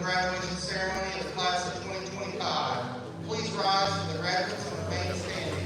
graduation ceremony of the class of 2025. Please rise for the graduates and remain standing.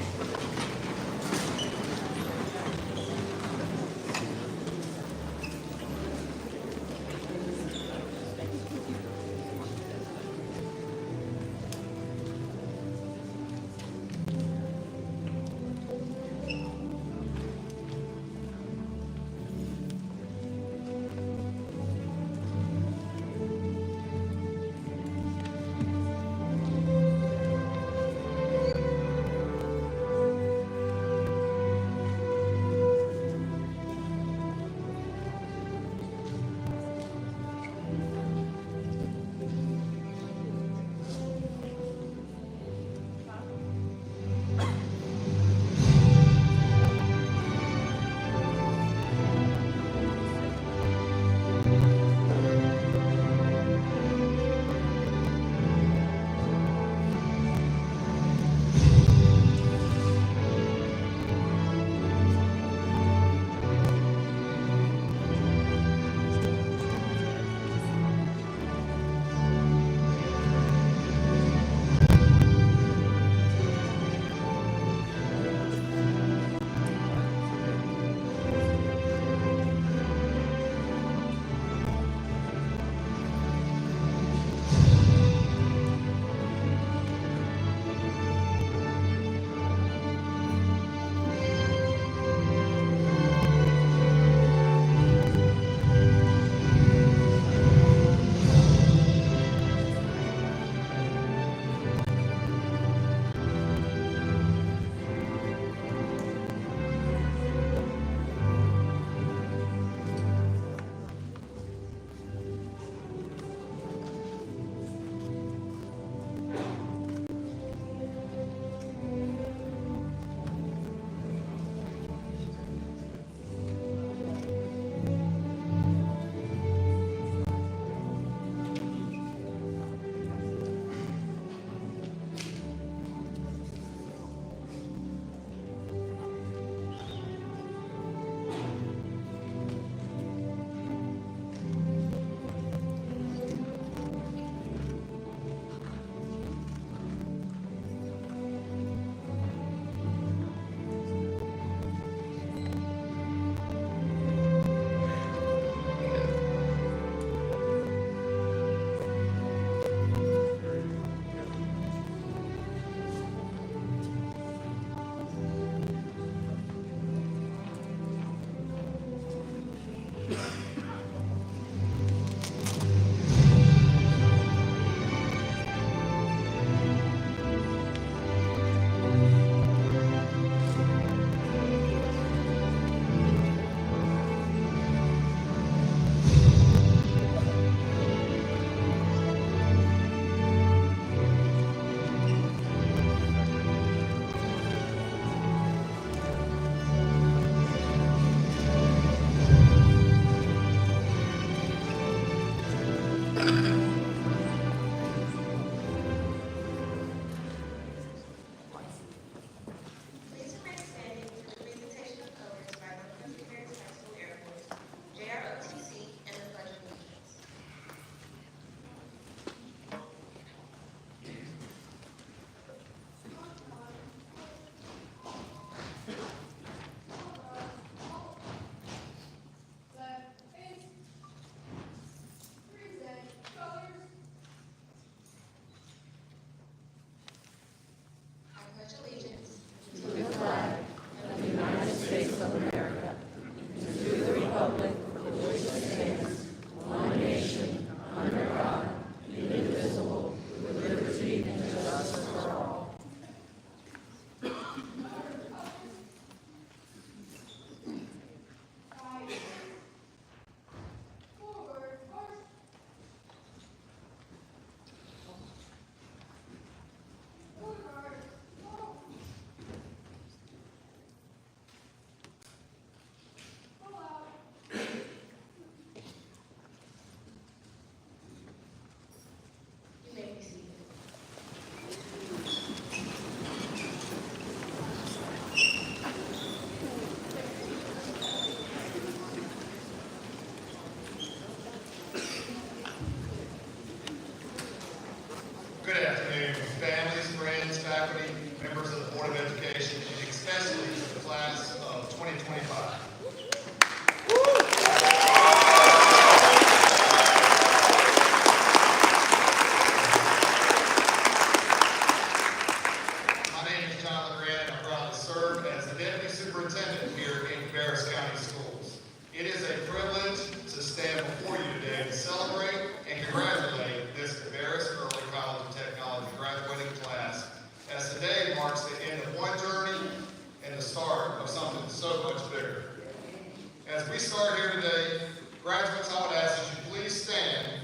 As we start here today, graduates, I would ask that you please stand,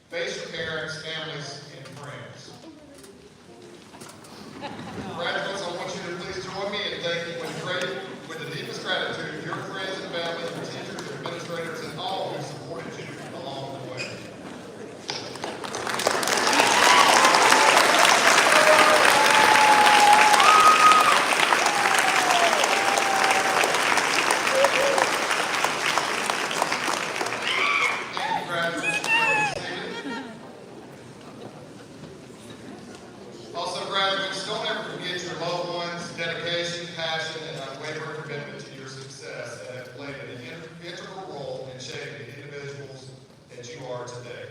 face your parents, families, and friends. Graduates, I want you to please join me in thanking with the deepest gratitude your friends and family, your teachers, your administrators, and all who supported you along the way. Thank you, graduates. Please be seated. Also, graduates, don't ever forget your loved ones' dedication, passion, and unwavering commitment to your success that have played an integral role in shaping the individuals that you are today.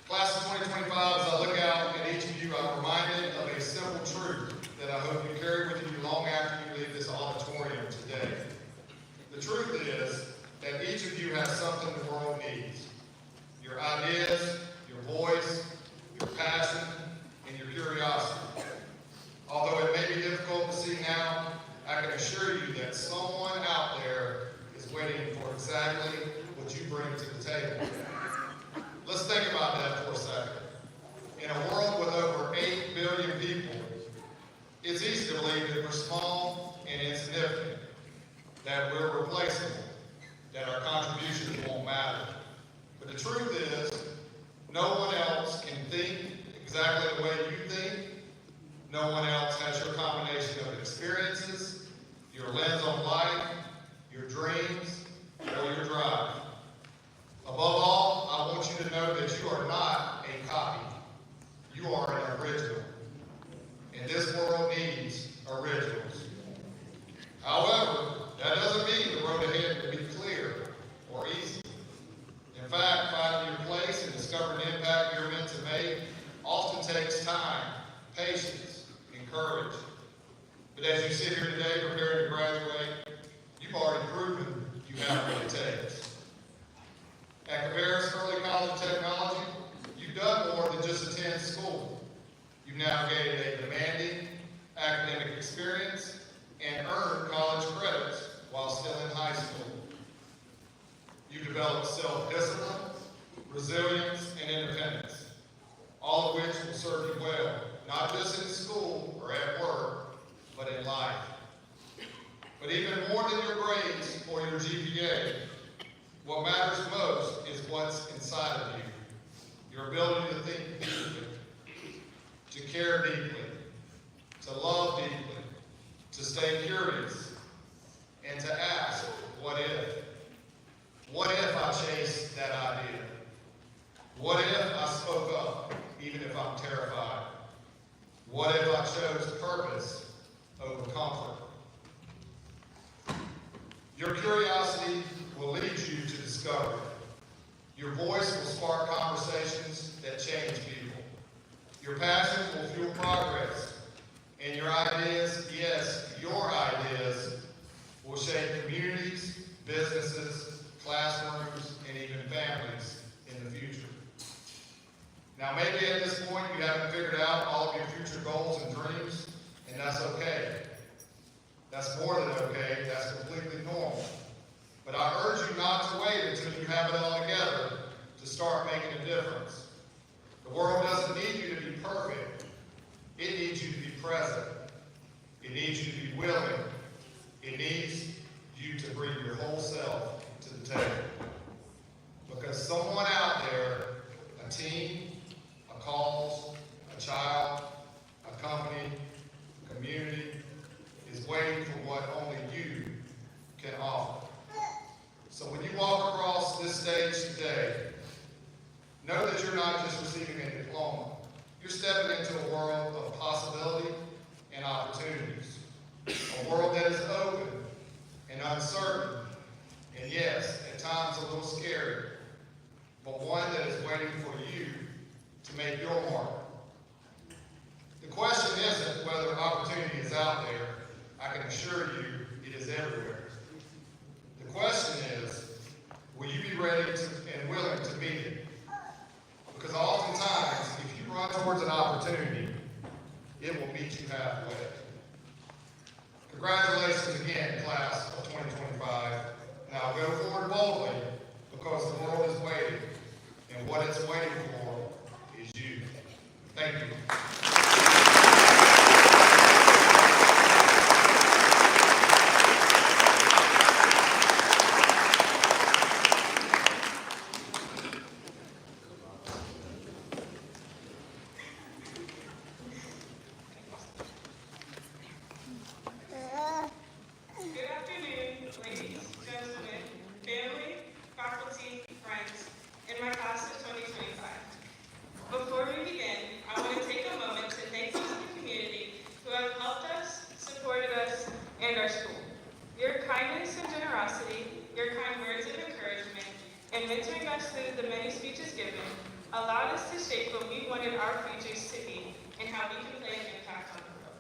Class of 2025, as I look out at each of you, I'm reminded of a simple truth that I hope you carry with you long after you leave this auditorium today. The truth is that each of you has something the world needs. Your ideas, your voice, your passion, and your curiosity. Although it may be difficult to see now, I can assure you that someone out there is waiting for exactly what you bring to the table. Let's think about that for a second. In a world with over 8 billion people, it's easy to believe that we're small and insignificant, that we're replaceable, that our contributions won't matter. But the truth is, no one else can think exactly the way you think. No one else has your combination of experiences, your lens on life, your dreams, or your drive. Above all, I want you to know that you are not a copy. You are an original. And this world needs originals. However, that doesn't mean the road ahead will be clear or easy. In fact, finding your place and discovering the impact you're meant to make often takes time, patience, and courage. But as you sit here today preparing to graduate, you've already proven you have what it takes. At Cabarrus Early College of Technology, you've done more than just attend school. You've navigated a demanding academic experience and earned college credits while still in high school. You've developed self-discipline, resilience, and independence, all of which will serve you well, not just in school or at work, but in life. But even more than your grades or your GPA, what matters most is what's inside of you. Your ability to think deeply, to care deeply, to love deeply, to stay curious, and to ask, what if? What if I chased that idea? What if I spoke up, even if I'm terrified? What if I chose purpose over comfort? Your curiosity will lead you to discovery. Your voice will spark conversations that change people. Your passion will fuel progress. And your ideas, yes, your ideas, will shape communities, businesses, classrooms, and even families in the future. Now, maybe at this point you haven't figured out all of your future goals and dreams, and that's okay. That's more than okay. That's completely normal. But I urge you not to wait until you have it all together to start making a difference. The world doesn't need you to be perfect. It needs you to be present. It needs you to be willing. It needs you to bring your whole self to the table. Because someone out there, a team, a cause, a child, a company, a community, is waiting for what only you can offer. So when you walk across this stage today, know that you're not just receiving a diploma. You're stepping into a world of possibility and opportunities. A world that is open and uncertain, and yes, at times a little scary, but one that is waiting for you to make your mark. The question isn't whether opportunity is out there. I can assure you it is everywhere. The question is, will you be ready and willing to meet it? Because oftentimes, if you run towards an opportunity, it will meet you halfway. Congratulations again, class of 2025. Now go and mentoring us through the many speeches given allowed us to shape what we wanted our futures to be and how we can play an impact on the world.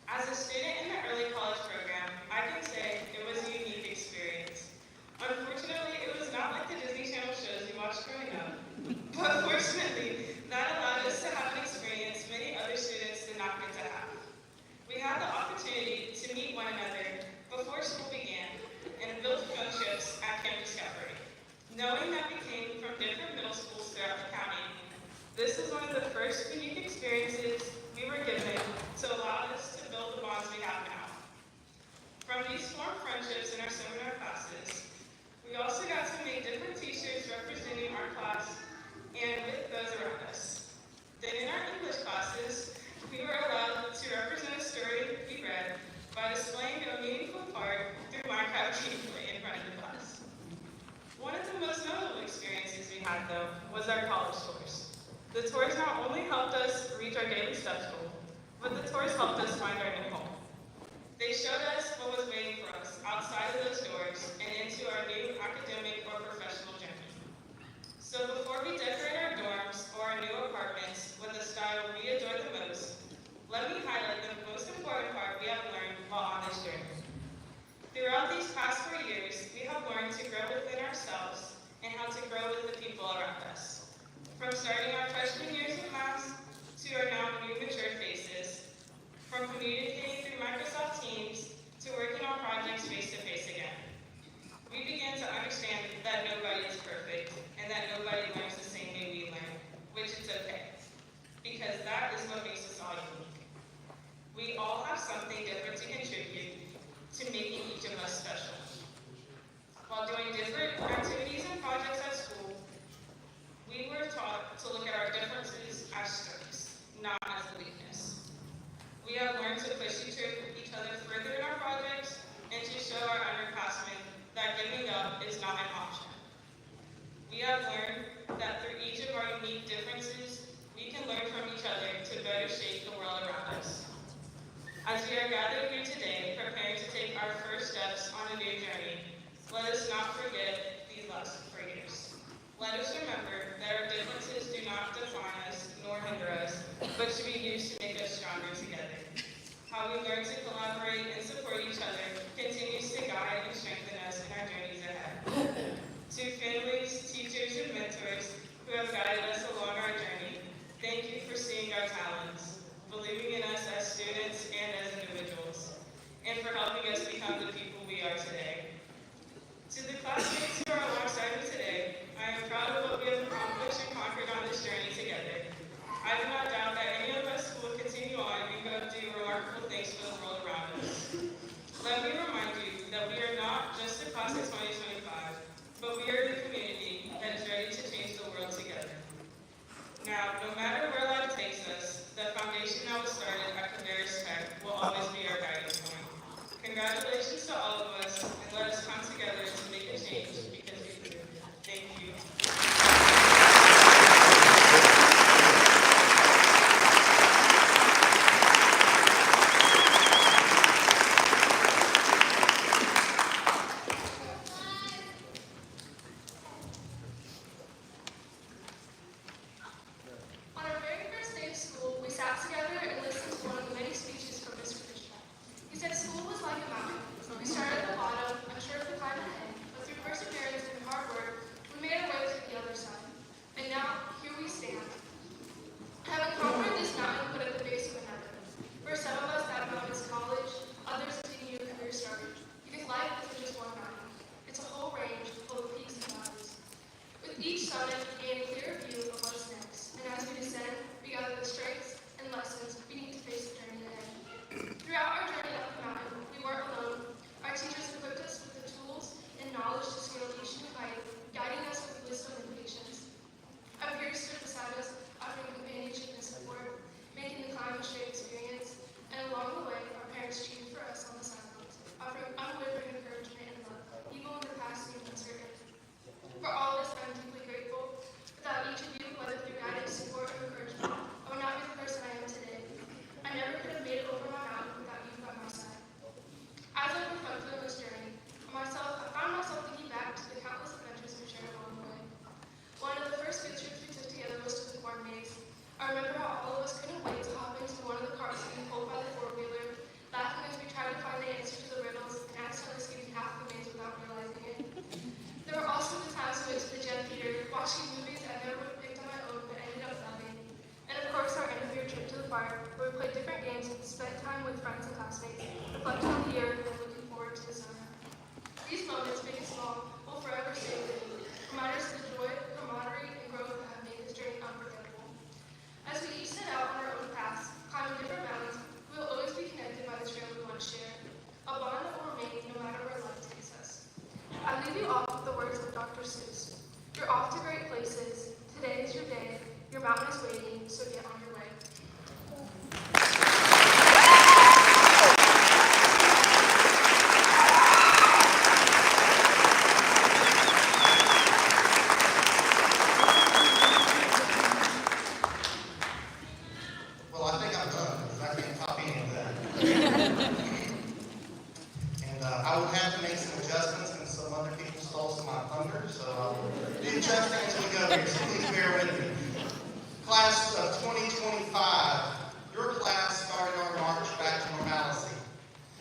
As a student in the early college program, I can say it was a unique experience. Unfortunately, it was not like the Disney Channel shows we watched growing up, but fortunately, that allowed us to have an experience many other students did not get to have. We had the opportunity to meet one another before school began and build friendships at Camp Discovery. Knowing that we came from different middle schools throughout the county, this was one of the first unique experiences we were given to allow us to build the bonds we have now. From these formed friendships in our seminar classes, we also got to make different t-shirts representing our class and with those around us. Then in our English classes, we were allowed to represent a story we read by displaying a meaningful part through Minecraft gameplay in front of the class. One of the most notable experiences we had, though, was our college tours. The tours not only helped us reach our daily steps goal, but the tours helped us find our new home. They showed us what was waiting for us outside of those doors and into our new academic or professional journey. So before we decorate our dorms or our new apartments with the style we adore the most, let me highlight the most important part we have learned while on this journey. Throughout these past 4 years, we have learned to grow within ourselves and how to grow with the people around us. From starting our freshman years in class to our now new mature faces, from communicating through Microsoft Teams to working on projects face-to-face again. We began to understand that nobody is perfect and that nobody learns the same way we learn, which is okay, because that is what makes us all unique. We all have something different to contribute to making each of us special. While doing different activities and projects at school, we were taught to look at our differences as strengths, not as a weakness. We have learned to push each other further in our projects and to show our underclassmen that giving up is not an option. We have learned that through each of our unique differences, we can learn from each other to better shape the world around us. As we are gathered here today, preparing to take our first steps on a new journey, let us not forget these last 4 years. Let us remember that our differences do not define us nor hinder us, but should be used to make us stronger together. How we learn to collaborate and support each other continues to guide and strengthen us in our journeys ahead. To families, teachers, and mentors who have guided us along our journey, thank you for seeing our talents, believing in us as students and as individuals, and for helping us become the people we are today. To the classmates who are alongside me today, I am proud of what we have accomplished and conquered on this journey together. I do not doubt that any of us will continue on and go do remarkable things for the world around us. Let me remind you that we are not just the class of 2025, but we are the community that is ready to change the world together. Now, no matter where life takes us, the foundation that was started at Cabarrus Tech will always be our guiding point. Congratulations to all of us, and let us come together to make a change because we believe in it. Thank you. On our very first day of school, we sat together and listened to one of the many speeches from Mr. Fishman. He said school was like a mountain. We started at the bottom, unsure of the climb ahead, but through perseverance and hard work, we made our way to the other side. And now, here we stand. Having conquered this mountain, but at the base of another. For some of us, that mountain is college, others continue a career started. Because life isn't just one mountain. It's a whole range full of peaks and valleys. With each summit, we gain a clearer view of what's next. And as we descend, we gather the strengths and lessons we need to face the journey ahead. Throughout our journey up the mountain, we weren't alone. Our teachers equipped us with the tools and knowledge to scale each new height, guiding us with wisdom and patience. Our peers stood beside us, offering companionship and support, making the climb a shared experience. And along the way, our parents cheered for us on the sidelines, offering unwavering encouragement and love, even when the past seemed uncertain. For all of this, I'm deeply grateful. Without These moments, big and small, will forever stay with you. Reminders of the joy, camaraderie, and growth that have made this journey unforgettable. As we each set out on our own paths, climbing different mountains, we will always be connected by this trail we want to share. A bond that will remain no matter where life takes us. I leave you off with the words of Dr. Seuss. You're off to great places. Today is your day. Your mountain is waiting, so get on your way. Well, I think I'm done, because I can't copy any of that. And I will have to make some adjustments, and some other people stole some of my thunder, so I'll do adjusting as we go here, so please bear with me. Class of 2025, your class started our march back to normalcy.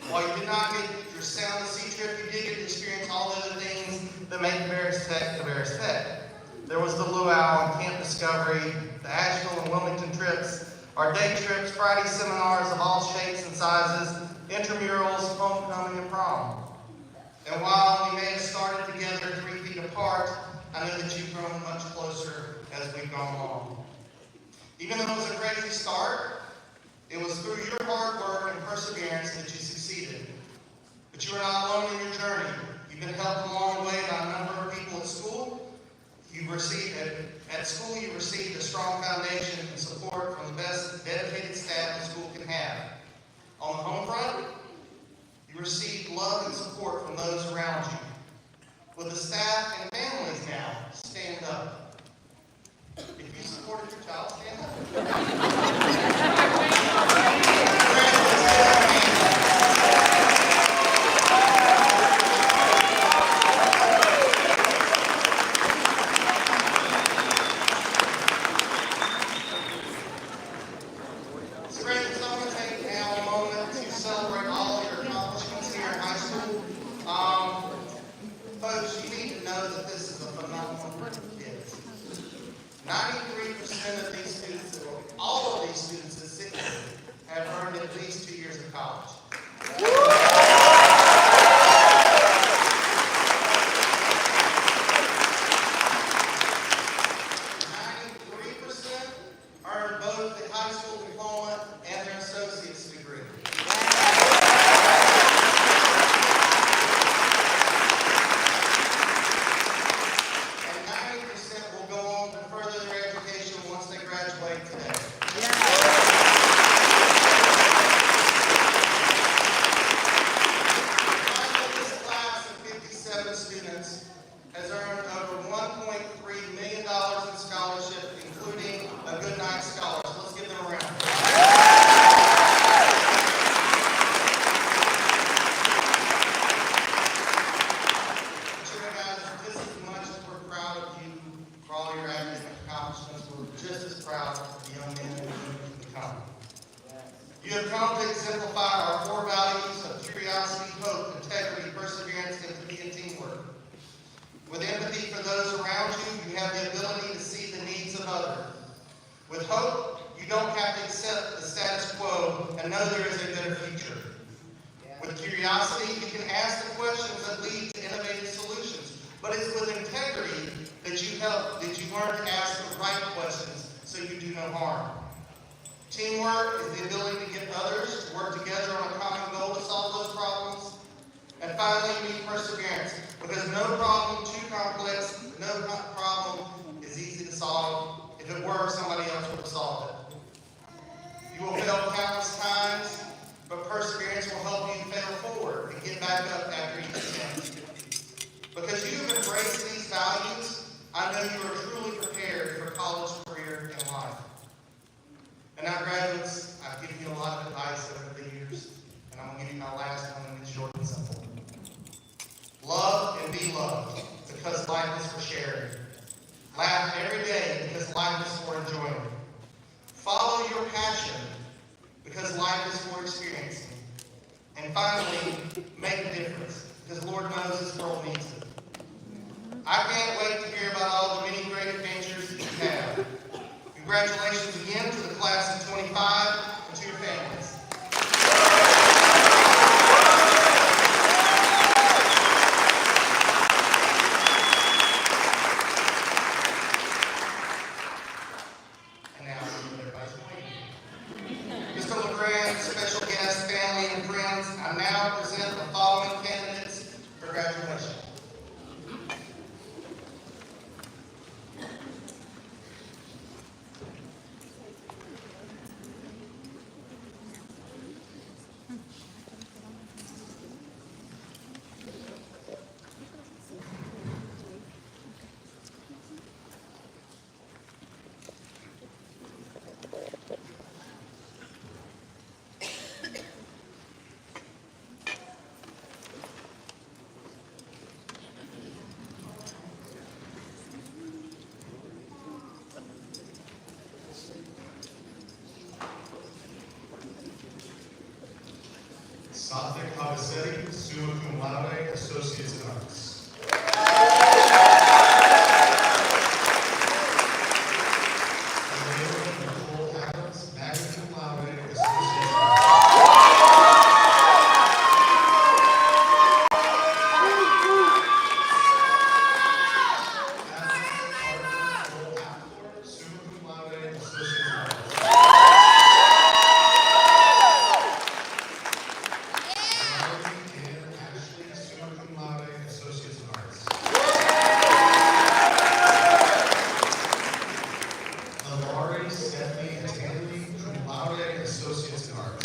While you did not get your Sound the Sea trip, you did get to experience all the other things that make Cabarrus Tech Cabarrus Tech. There was the luau and camp discovery, the Asheville and Wilmington trips, our day trips, Friday seminars of all shapes and sizes, intramurals, homecoming, and prom. And while we may have started together 3 feet apart, I know that you've grown much closer as we've gone along. Even though it was a crazy start, it was through your hard work and perseverance that you succeeded. But you are not alone in your journey. You've been helped along the way by a number of people at school. At school, you received a strong foundation and support from the best dedicated staff the school can have. On the home front, you received love and support from those around you. With the staff and families now, stand up. If you supported your child, stand up. It's great that someone take now a moment to celebrate all of your accomplishments here in high school. Folks, you need to know that this is a phenomenal group of kids. 93% of these students, or all of these students that sit here, have earned at least 2 years of college. 93% earned both the high school diploma and their associate's degree. And 90% will go on to further their education once they graduate today. This class of 57 students has earned over $1.3 million in scholarship, including a good night scholarship. Let's give them a round. Sure, guys, just as much as we're proud of you for all your academic accomplishments, we're just as proud of the young men and women you've become. You have come to exemplify our core values of curiosity, hope, integrity, perseverance, empathy, and teamwork. With empathy for those around you, you have the ability to see the needs of others. With hope, you don't have to accept the status quo and know there is a better future. With curiosity, you can ask the questions that lead to innovative solutions. But it's with integrity that you learn to ask the right questions so you do no harm. Teamwork is the ability to get others to work together on a common goal to solve those problems. And finally, you need perseverance, because no problem too complex, no problem is easy to solve. If it were, somebody else would have solved it. You will fail countless times, but perseverance will help you fail forward and get back up after each attempt. Because you have embraced these values, I know you are truly prepared for college, career, and life. And now, graduates, I've given you a lot of advice over the years, and I'm going to give you my last one, and it's short and simple. Love and be loved, because life is for sharing. Laugh every day, because life is for enjoying. Follow your passion, because life is for experiencing. And finally, make a difference, because Lord knows this world needs it. I can't wait to hear about all the many great adventures that you have. Congratulations again to the class of 25 and to your families. in Arts. Nicole Adams, magna cum laude, Associate in Arts. Summa cum laude, Associate in Arts. Ashley, summa cum laude, Associates in Arts. Alari Stephanie Stanley, cum laude, Associates in Arts.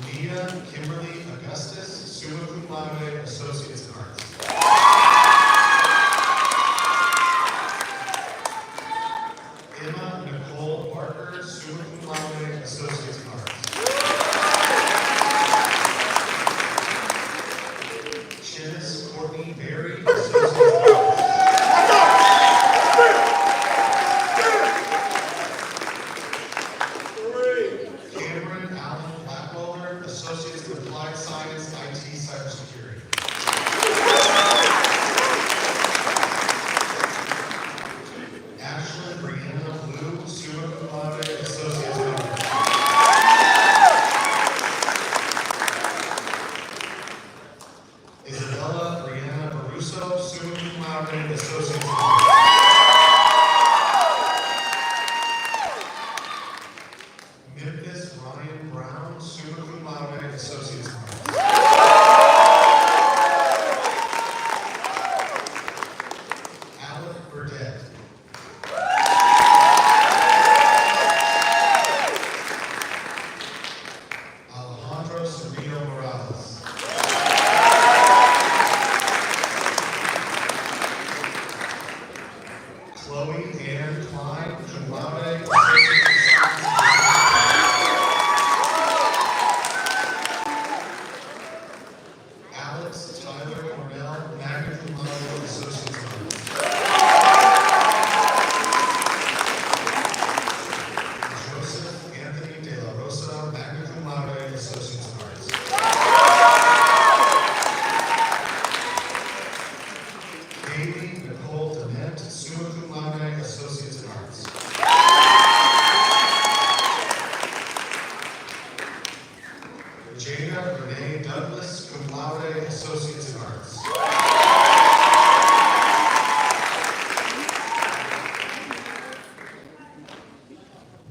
Leah Kimberly Augustus, summa cum laude, Associates in Arts. Emma Nicole Barker, summa cum laude, Associates in Arts. Chis Courtney Berry, Associates in Arts. Cameron Allen Blackwelder, Associates in Applied Science, IT, Cybersecurity. Ashlyn Brianna Blue, summa cum laude, Associates in Arts. Isabella Brianna Baruso, summa cum laude, Associates in Arts. Memphis Ryan Brown, summa cum laude, Associates in Arts. Alec Burdett. Alejandro Sereno Morales. Chloe Ann Klein, cum laude, Associate in Science. Alex Tyler Cornell, magna cum laude, Associate in Arts. Joseph Anthony De La Rosa, magna cum laude, Associate in Arts. Katie Nicole Dement, summa cum laude, Associate in Arts. Jada Renee Douglas, cum laude, Associates in Arts.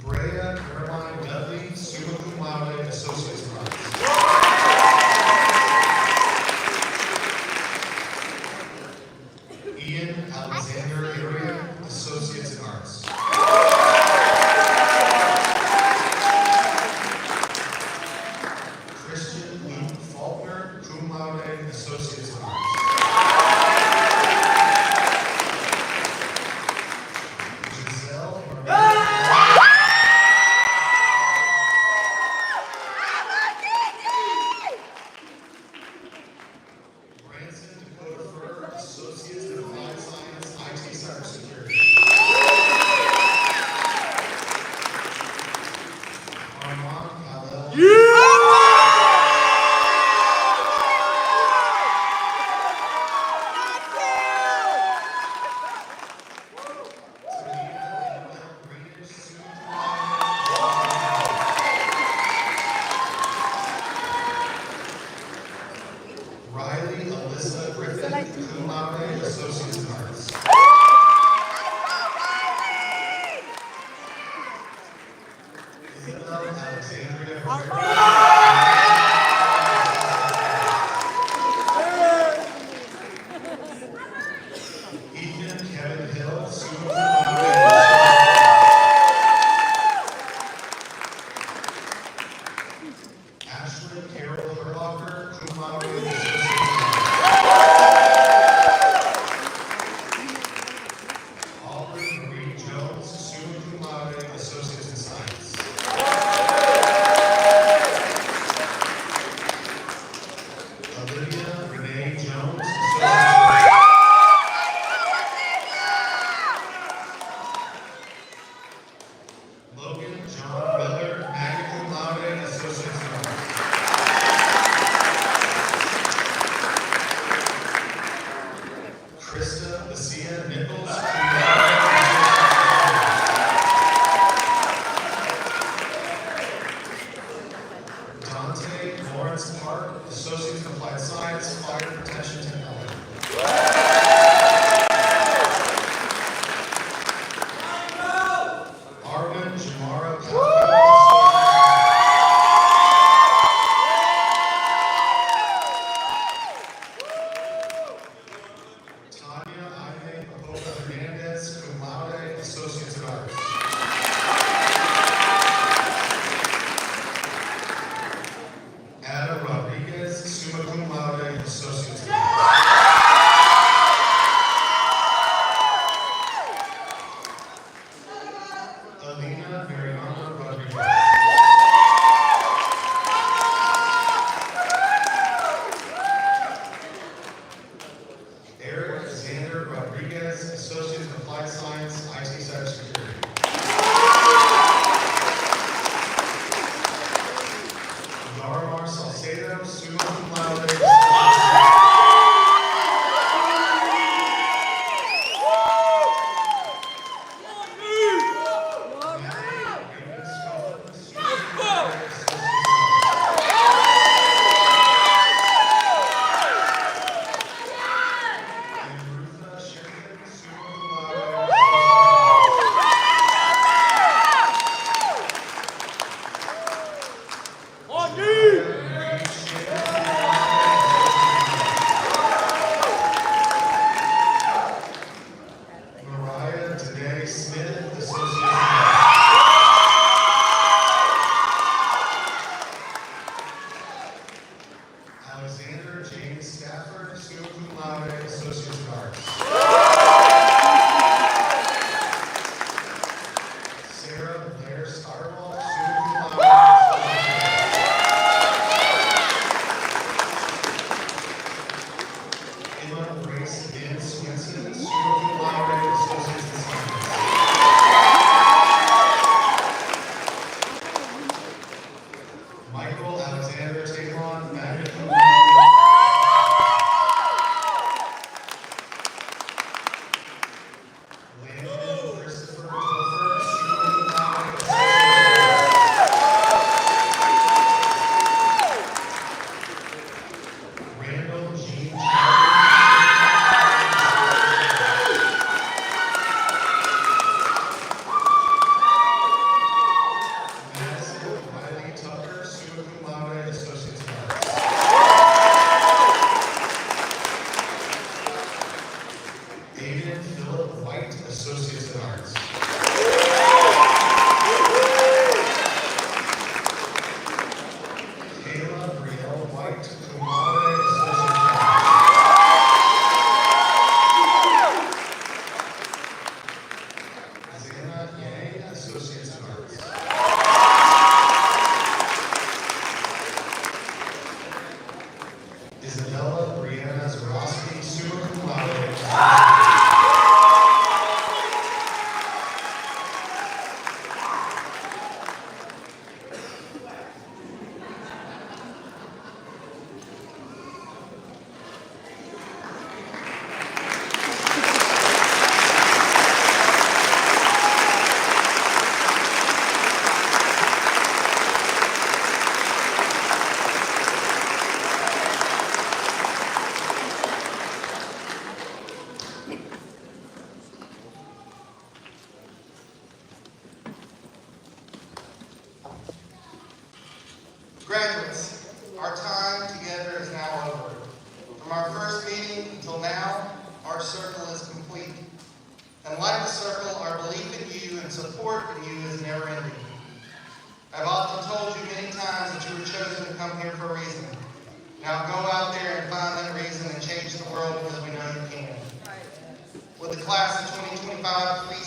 Brea Caroline Dudley, summa cum laude, Associates in Arts. Ian Alexander Arian, Associates in Arts. Christian Luke Faulkner, cum laude, Associates in Arts. Giselle Branson Dakota Fur, Associates in Applied Science, IT, Cybersecurity. Armand Khalel. Riley Alyssa Griffin, cum laude, Associates in Arts. Isabel Alexandria Herrera. Ethan Kevin Hill, summa cum laude. Ashlyn Carol Herlocker, cum laude, Associates in Arts. Aubrey Marie Jones, summa cum laude, Associates in Science. Olivia Renee Jones, Associates in Arts. Logan John Miller, magna cum laude, Associates in Arts. Park, Associates in Applied Science, Fire Protection Technology. Arvin Jamara Tanya Aime Apoca Hernandez, cum laude, Associates in Arts. Ada Rodriguez, summa cum laude, Associates in Arts. Alina Mariana Rodriguez. Eric Xander Rodriguez, Associate in Applied Science, IT Cybersecurity. Darmar Salcedo, summa cum laude. Mariah Danae Smith, Associate. Alexander James Stafford, summa cum laude, Associate in Arts. Sarah Blair Starwall, summa cum laude, Emma Grace Lynn Swinson, summa cum laude, Associate in Science. Michael Alexander Tavon, magna cum laude. Landon Christopher Topher, summa cum laude, Randall Jean Madison Riley Tucker, summa cum laude, Associate in Arts. Aiden Philip White, Associate in Arts. Kayla Brielle White, cum laude, Associate in Arts. Zana Yang, Associate in Arts. Isabella Brianna Zarowski, summa cum laude. Graduates, our time together is now over. From our first meeting until now, our circle is complete. And like the circle, our belief in you and support in you is never ending. I've often told you many times that you were chosen to come here for a reason. Now go out there and find that reason and change the world because we know you can. With the class of 2025, please